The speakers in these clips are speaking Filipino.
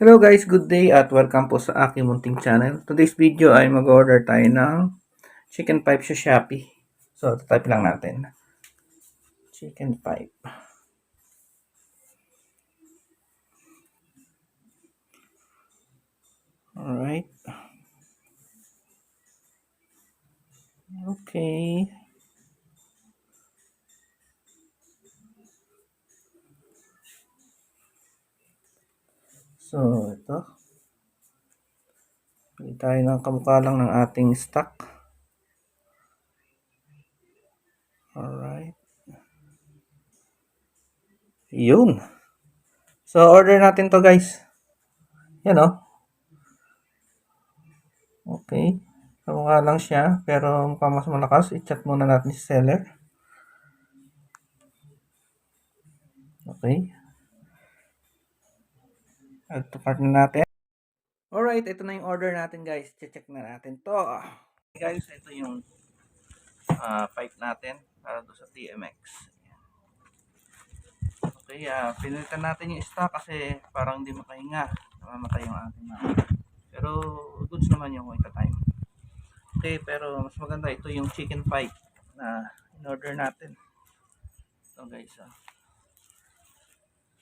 Hello guys, good day at welcome po sa aking munting channel. Today's video ay mag-order tayo ng chicken pipe sa Shopee. So, type lang natin. Chicken pipe. Alright. Okay. So, ito. Pili tayo ng kamukha lang ng ating stock. Alright. Yun. So, order natin to guys. Yan o. Okay. Kamukha lang siya, pero mukhang mas malakas. I-chat muna natin si seller. Okay. Add to cart na natin. Alright, ito na yung order natin guys. Check na natin to. Okay, guys, ito yung pipe natin para doon sa TMX. Okay, pinilitan natin yung stock kasi parang hindi makahinga. Namamatay yung ating pero goods naman yung wait time. Okay, pero mas maganda ito yung chicken pipe na in-order natin. Ito guys.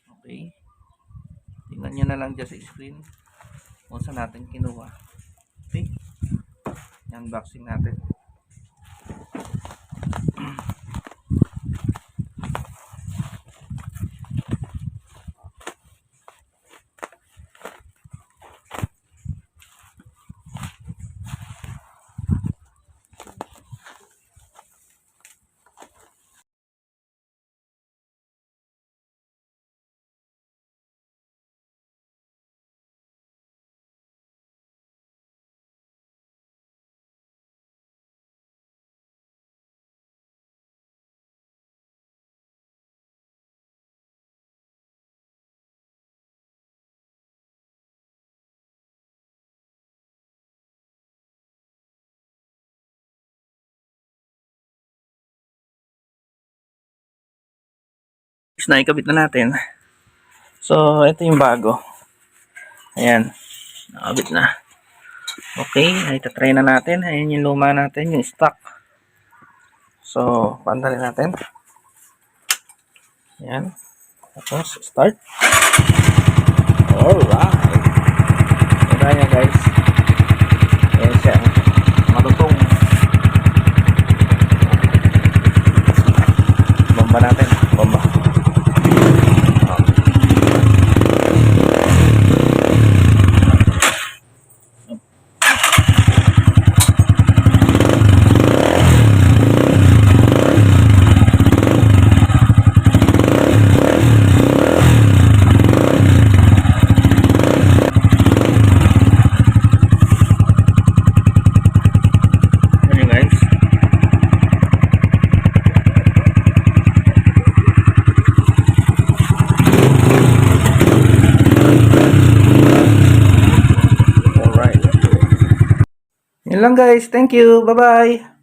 Okay. Tingnan nyo na lang dyan sa screen kung saan natin kinuha. Okay. Unboxing natin. Na ikabit na natin. So, ito yung bago. Ayan. Nakabit na. Okay, itatry na natin. Ayan yung luma natin, yung stock. So, pandalin natin. Ayan. Tapos, start. Alright. Ito niya guys. Ayan siya. Malutong. Bomba natin. Bomba. Yun lang guys. Thank you. Bye-bye.